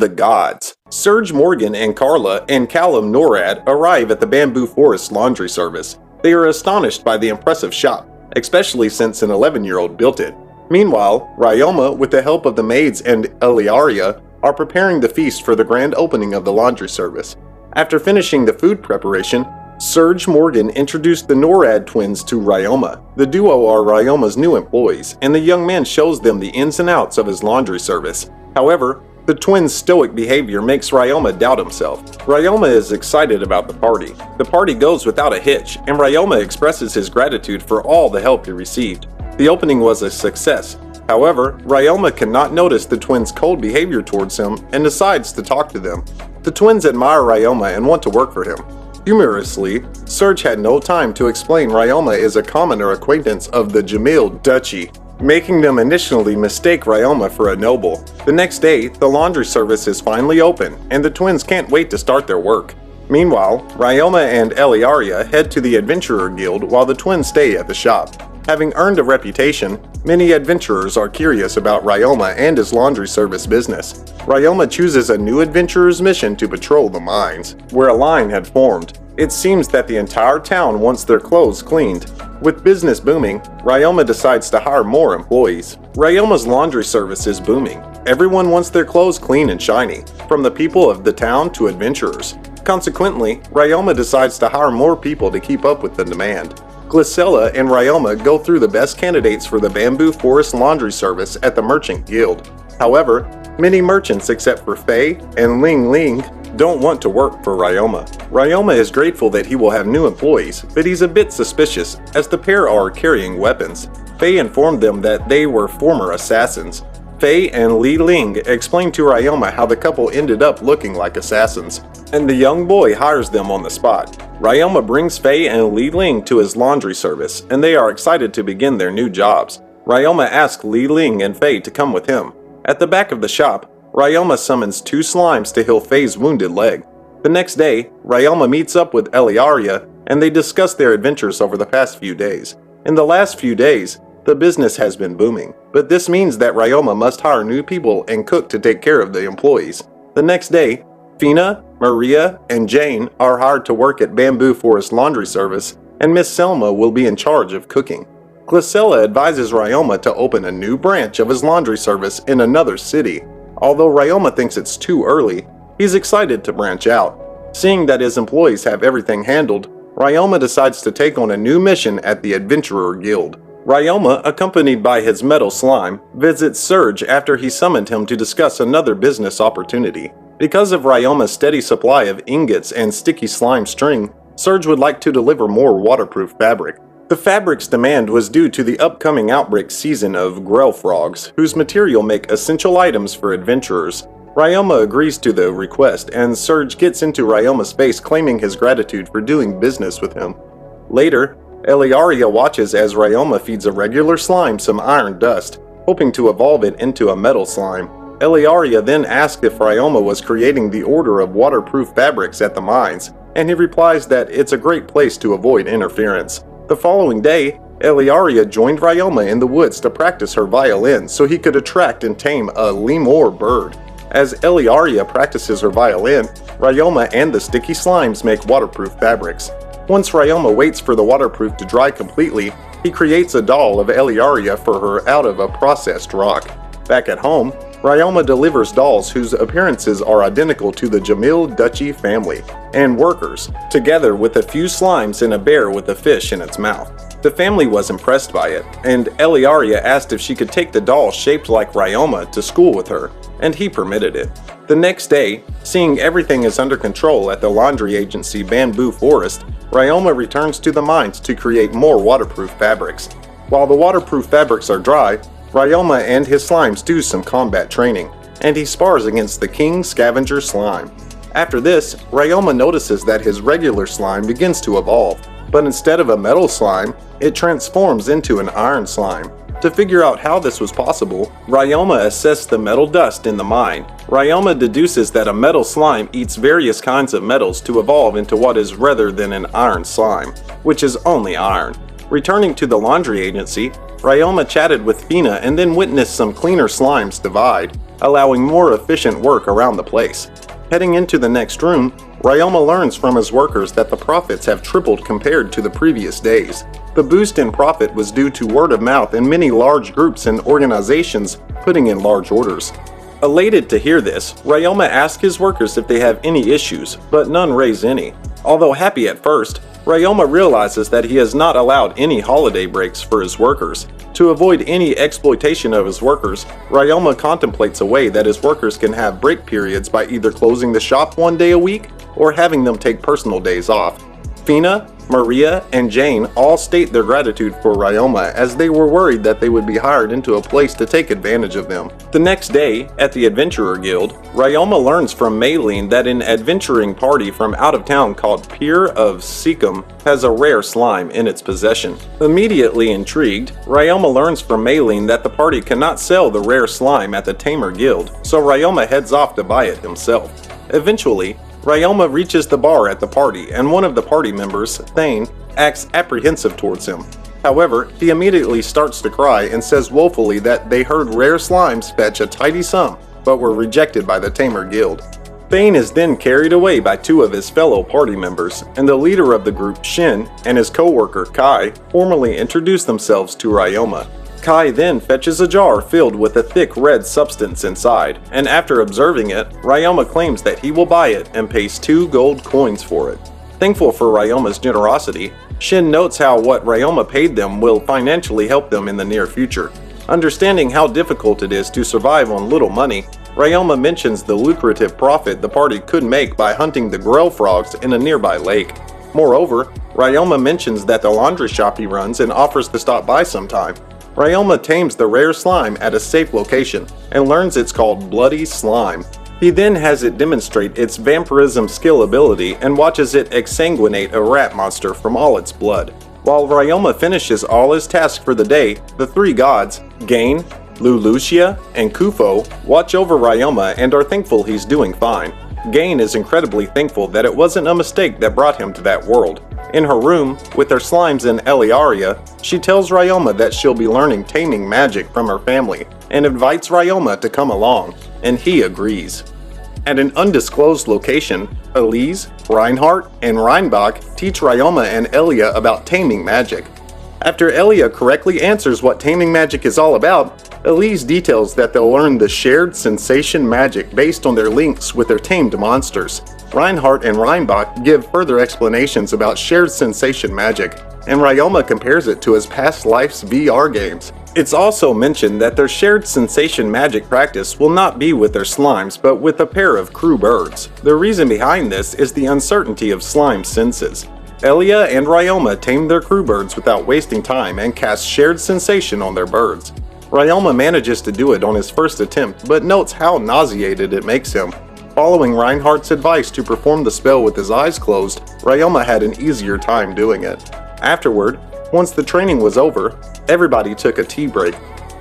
the gods. Serge Morgan and Carla and Callum Norad arrive at the Bamboo Forest laundry service. They are astonished by the impressive shop, especially since an 11-year-old built it. Meanwhile, Ryoma, with the help of the maids and Eliaria, are preparing the feast for the grand opening of the laundry service. After finishing the food preparation, Serge Morgan introduced the Norad twins to Ryoma. The duo are Ryoma's new employees, and the young man shows them the ins and outs of his laundry service. However, the twins' stoic behavior makes Ryoma doubt himself. Ryoma is excited about the party. The party goes without a hitch, and Ryoma expresses his gratitude for all the help he received. The opening was a success. However, Ryoma cannot notice the twins' cold behavior towards him and decides to talk to them. The twins admire Ryoma and want to work for him. Humorously, Serge had no time to explain Ryoma is a commoner acquaintance of the Jamil Duchy, making them initially mistake Ryoma for a noble. The next day, the laundry service is finally open, and the twins can't wait to start their work. Meanwhile, Ryoma and Eliaria head to the Adventurer Guild while the twins stay at the shop. Having earned a reputation, many adventurers are curious about Ryoma and his laundry service business. Ryoma chooses a new adventurer's mission to patrol the mines, where a line had formed. It seems that the entire town wants their clothes cleaned. With business booming, Ryoma decides to hire more employees. Ryoma's laundry service is booming. Everyone wants their clothes clean and shiny, from the people of the town to adventurers. Consequently, Ryoma decides to hire more people to keep up with the demand. Glycella and Ryoma go through the best candidates for the Bamboo Forest laundry service at the Merchant Guild. However, many merchants except for Faye and Ling Ling don't want to work for Ryoma. Ryoma is grateful that he will have new employees, but he's a bit suspicious as the pair are carrying weapons. Faye informed them that they were former assassins. Faye and Li Ling explain to Ryoma how the couple ended up looking like assassins, and the young boy hires them on the spot. Ryoma brings Faye and Li Ling to his laundry service, and they are excited to begin their new jobs. Ryoma asks Li Ling and Faye to come with him. At the back of the shop, Ryoma summons two slimes to heal Faye's wounded leg. The next day, Ryoma meets up with Eliaria, and they discuss their adventures over the past few days. In the last few days, the business has been booming, but this means that Ryoma must hire new people and cook to take care of the employees. The next day, Fina, Maria, and Jane are hired to work at Bamboo Forest laundry service, and Miss Selma will be in charge of cooking. Glycella advises Ryoma to open a new branch of his laundry service in another city. Although Ryoma thinks it's too early, he's excited to branch out. Seeing that his employees have everything handled, Ryoma decides to take on a new mission at the Adventurer Guild. Ryoma, accompanied by his metal slime, visits Serge after he summoned him to discuss another business opportunity. Because of Ryoma's steady supply of ingots and sticky slime string, Serge would like to deliver more waterproof fabric. The fabric's demand was due to the upcoming outbreak season of grell frogs, whose material make essential items for adventurers. Ryoma agrees to the request, and Serge gets into Ryoma's face claiming his gratitude for doing business with him. Later, Eliaria watches as Ryoma feeds a regular slime some iron dust, hoping to evolve it into a metal slime. Eliaria then asks if Ryoma was creating the order of waterproof fabrics at the mines, and he replies that it's a great place to avoid interference. The following day, Eliaria joined Ryoma in the woods to practice her violin so he could attract and tame a lemur bird. As Eliaria practices her violin, Ryoma and the sticky slimes make waterproof fabrics. Once Ryoma waits for the waterproof to dry completely, he creates a doll of Eliaria for her out of a processed rock. Back at home, Ryoma delivers dolls whose appearances are identical to the Jamil Duchy family and workers, together with a few slimes and a bear with a fish in its mouth. The family was impressed by it, and Eliaria asked if she could take the doll shaped like Ryoma to school with her, and he permitted it. The next day, seeing everything is under control at the laundry agency Bamboo Forest, Ryoma returns to the mines to create more waterproof fabrics. While the waterproof fabrics are dry, Ryoma and his slimes do some combat training, and he spars against the King Scavenger Slime. After this, Ryoma notices that his regular slime begins to evolve, but instead of a metal slime, it transforms into an iron slime. To figure out how this was possible, Ryoma assessed the metal dust in the mine. Ryoma deduces that a metal slime eats various kinds of metals to evolve into what is rather than an iron slime, which is only iron. Returning to the laundry agency, Ryoma chatted with Fina and then witnessed some cleaner slimes divide. allowing more efficient work around the place. Heading into the next room, Ryoma learns from his workers that the profits have tripled compared to the previous days. The boost in profit was due to word of mouth and many large groups and organizations putting in large orders. Elated to hear this, Ryoma asks his workers if they have any issues, but none raise any. Although happy at first, Ryoma realizes that he has not allowed any holiday breaks for his workers. To avoid any exploitation of his workers, Ryoma contemplates a way that his workers can have break periods by either closing the shop one day a week or having them take personal days off. Fina, Maria, and Jane all state their gratitude for Ryoma as they were worried that they would be hired into a place to take advantage of them. The next day, at the Adventurer Guild, Ryoma learns from Maylene that an adventuring party from out of town called Pier of Seacom has a rare slime in its possession. Immediately intrigued, Ryoma learns from Maylene that the party cannot sell the rare slime at the Tamer Guild, so Ryoma heads off to buy it himself. Eventually, Ryoma reaches the bar at the party, and one of the party members, Thane, acts apprehensive towards him. However, he immediately starts to cry and says woefully that they heard rare slimes fetch a tidy sum, but were rejected by the Tamer Guild. Thane is then carried away by two of his fellow party members, and the leader of the group, Shin, and his co-worker, Kai, formally introduce themselves to Ryoma. Kai then fetches a jar filled with a thick red substance inside, and after observing it, Ryoma claims that he will buy it and pays 2 gold coins for it. Thankful for Ryoma's generosity, Shin notes how what Ryoma paid them will financially help them in the near future. Understanding how difficult it is to survive on little money, Ryoma mentions the lucrative profit the party could make by hunting the Grell frogs in a nearby lake. Moreover, Ryoma mentions that the laundry shop he runs and offers to stop by sometime. Ryoma tames the rare slime at a safe location and learns it's called Bloody Slime. He then has it demonstrate its vampirism skill ability and watches it exsanguinate a rat monster from all its blood. While Ryoma finishes all his tasks for the day, the 3 gods, Gain, Lulucia, and Kufo, watch over Ryoma and are thankful he's doing fine. Gain is incredibly thankful that it wasn't a mistake that brought him to that world. In her room, with her slimes and Eliaria, she tells Ryoma that she'll be learning taming magic from her family and invites Ryoma to come along, and he agrees. At an undisclosed location, Elise, Reinhardt, and Reinbach teach Ryoma and Elia about taming magic. After Elia correctly answers what taming magic is all about, Elise details that they'll learn the shared sensation magic based on their links with their tamed monsters. Reinhardt and Reinbach give further explanations about shared sensation magic, and Ryoma compares it to his past life's VR games. It's also mentioned that their shared sensation magic practice will not be with their slimes, but with a pair of crew birds. The reason behind this is the uncertainty of slime senses. Elia and Ryoma tame their crew birds without wasting time and cast shared sensation on their birds. Ryoma manages to do it on his first attempt, but notes how nauseated it makes him. Following Reinhardt's advice to perform the spell with his eyes closed, Ryoma had an easier time doing it. Afterward, once the training was over, everybody took a tea break.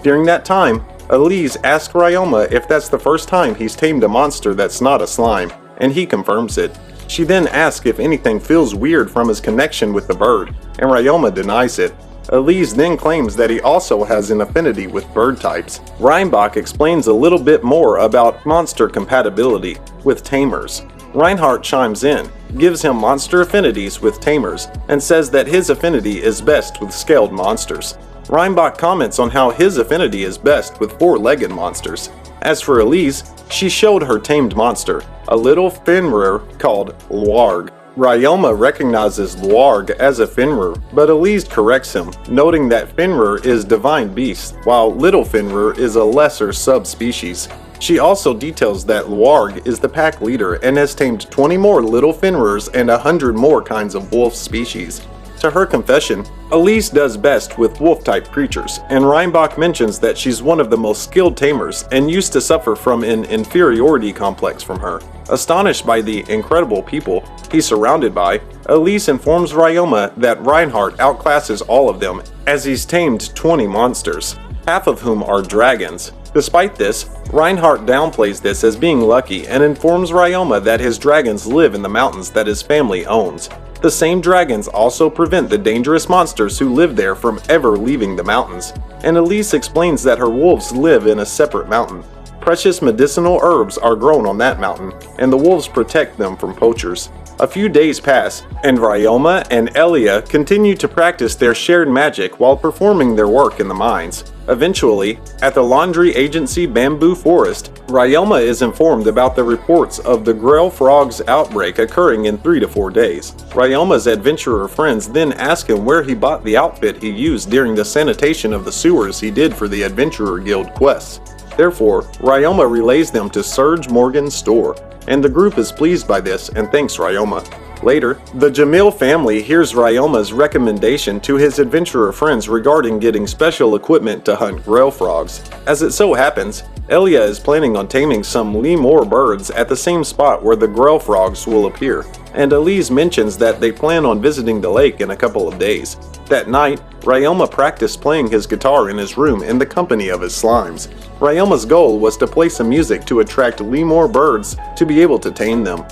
During that time, Elise asks Ryoma if that's the first time he's tamed a monster that's not a slime, and he confirms it. She then asks if anything feels weird from his connection with the bird, and Ryoma denies it. Elise then claims that he also has an affinity with bird types. Reinbach explains a little bit more about monster compatibility with tamers. Reinhardt chimes in, gives him monster affinities with tamers, and says that his affinity is best with scaled monsters. Reinbach comments on how his affinity is best with 4-legged monsters. As for Elise, she showed her tamed monster, a little Fenrir called Lwarg. Ryoma recognizes Lwarg as a Fenrir, but Elise corrects him, noting that Fenrir is divine beast, while Little Fenrir is a lesser subspecies. She also details that Lwarg is the pack leader and has tamed 20 more Little Fenrirs and 100 more kinds of wolf species. To her confession, Elise does best with wolf-type creatures, and Reinbach mentions that she's one of the most skilled tamers and used to suffer from an inferiority complex from her. Astonished by the incredible people he's surrounded by, Elise informs Ryoma that Reinhardt outclasses all of them as he's tamed 20 monsters, half of whom are dragons. Despite this, Reinhardt downplays this as being lucky and informs Ryoma that his dragons live in the mountains that his family owns. The same dragons also prevent the dangerous monsters who live there from ever leaving the mountains, and Elise explains that her wolves live in a separate mountain. Precious medicinal herbs are grown on that mountain, and the wolves protect them from poachers. A few days pass, and Ryoma and Elia continue to practice their shared magic while performing their work in the mines. Eventually, at the laundry agency Bamboo Forest, Ryoma is informed about the reports of the Grell Frog's outbreak occurring in 3 to 4 days. Ryoma's adventurer friends then ask him where he bought the outfit he used during the sanitation of the sewers he did for the Adventurer Guild quests. Therefore, Ryoma relays them to Serge Morgan's store, and the group is pleased by this and thanks Ryoma. Later, the Jamil family hears Ryoma's recommendation to his adventurer friends regarding getting special equipment to hunt Grell frogs. As it so happens, Elia is planning on taming some lemur birds at the same spot where the Grell frogs will appear, and Elise mentions that they plan on visiting the lake in a couple of days. That night, Ryoma practiced playing his guitar in his room in the company of his slimes. Ryoma's goal was to play some music to attract lemur birds to be able to tame them.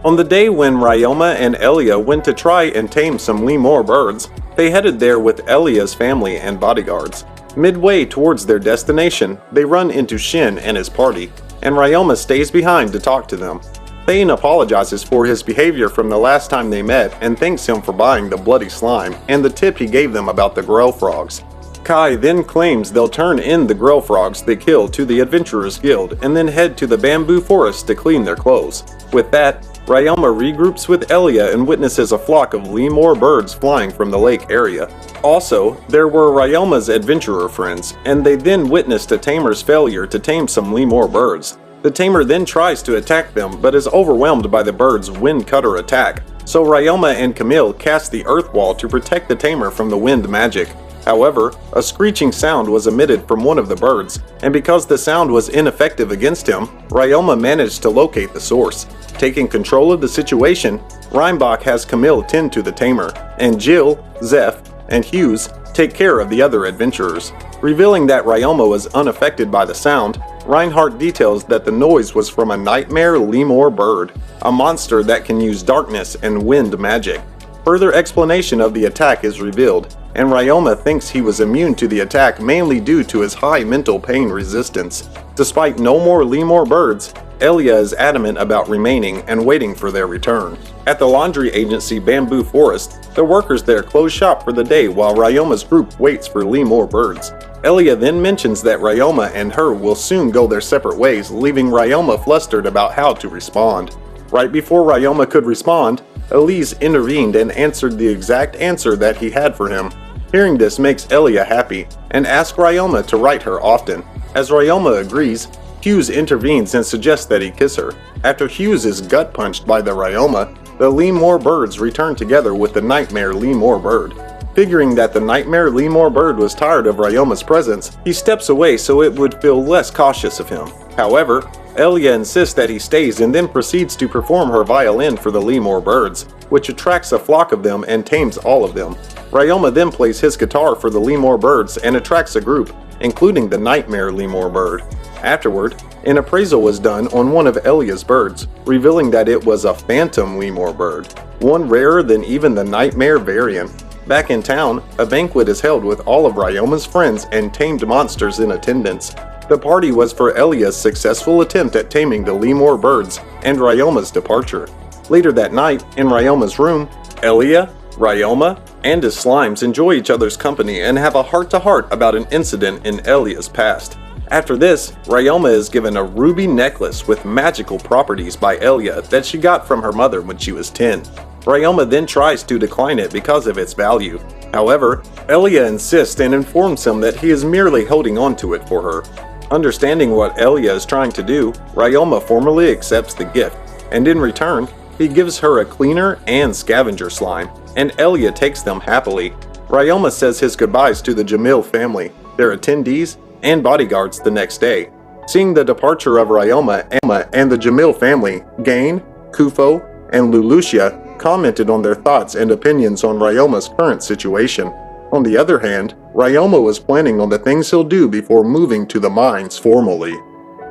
On the day when Ryoma and Elia went to try and tame some lemur birds, they headed there with Elia's family and bodyguards. Midway towards their destination, they run into Shin and his party, and Ryoma stays behind to talk to them. Thane apologizes for his behavior from the last time they met and thanks him for buying the bloody slime and the tip he gave them about the Grell frogs. Kai then claims they'll turn in the Grell frogs they killed to the Adventurers Guild and then head to the Bamboo Forest to clean their clothes. With that, Ryoma regroups with Elia and witnesses a flock of lemur birds flying from the lake area. Also, there were Ryoma's adventurer friends, and they then witnessed a tamer's failure to tame some lemur birds. The tamer then tries to attack them but is overwhelmed by the bird's wind cutter attack, so Ryoma and Camille cast the earth wall to protect the tamer from the wind magic. However, a screeching sound was emitted from one of the birds, and because the sound was ineffective against him, Ryoma managed to locate the source. Taking control of the situation, Reinbach has Camille tend to the tamer, and Jill, Zeph, and Hughes take care of the other adventurers. Revealing that Ryoma was unaffected by the sound, Reinhardt details that the noise was from a nightmare lemur bird, a monster that can use darkness and wind magic. Further explanation of the attack is revealed, and Ryoma thinks he was immune to the attack mainly due to his high mental pain resistance. Despite no more lemur birds, Elia is adamant about remaining and waiting for their return. At the laundry agency Bamboo Forest, the workers there close shop for the day while Ryoma's group waits for lemur birds. Elia then mentions that Ryoma and her will soon go their separate ways, leaving Ryoma flustered about how to respond. Right before Ryoma could respond, Elise intervened and answered the exact answer that he had for him. Hearing this makes Elia happy, and asks Ryoma to write her often. As Ryoma agrees, Hughes intervenes and suggests that he kiss her. After Hughes is gut-punched by the Ryoma, the lemur birds return together with the nightmare lemur bird. Figuring that the nightmare lemur bird was tired of Ryoma's presence, he steps away so it would feel less cautious of him. However, Elia insists that he stays and then proceeds to perform her violin for the lemur birds, which attracts a flock of them and tames all of them. Ryoma then plays his guitar for the lemur birds and attracts a group, including the nightmare lemur bird. Afterward, an appraisal was done on one of Elia's birds, revealing that it was a phantom lemur bird, one rarer than even the nightmare variant. Back in town, a banquet is held with all of Ryoma's friends and tamed monsters in attendance. The party was for Elia's successful attempt at taming the lemur birds and Ryoma's departure. Later that night, in Ryoma's room, Elia, Ryoma, and his slimes enjoy each other's company and have a heart-to-heart about an incident in Elia's past. After this, Ryoma is given a ruby necklace with magical properties by Elia that she got from her mother when she was 10. Ryoma then tries to decline it because of its value. However, Elia insists and informs him that he is merely holding on to it for her. Understanding what Elia is trying to do, Ryoma formally accepts the gift, and in return, he gives her a cleaner and scavenger slime, and Elia takes them happily. Ryoma says his goodbyes to the Jamil family, their attendees, and bodyguards the next day. Seeing the departure of Ryoma and the Jamil family, Gain, Kufo, and Lulucia commented on their thoughts and opinions on Ryoma's current situation. On the other hand, Ryoma was planning on the things he'll do before moving to the mines formally.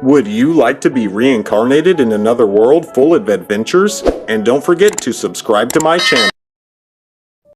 Would you like to be reincarnated in another world full of adventures? And don't forget to subscribe to my channel.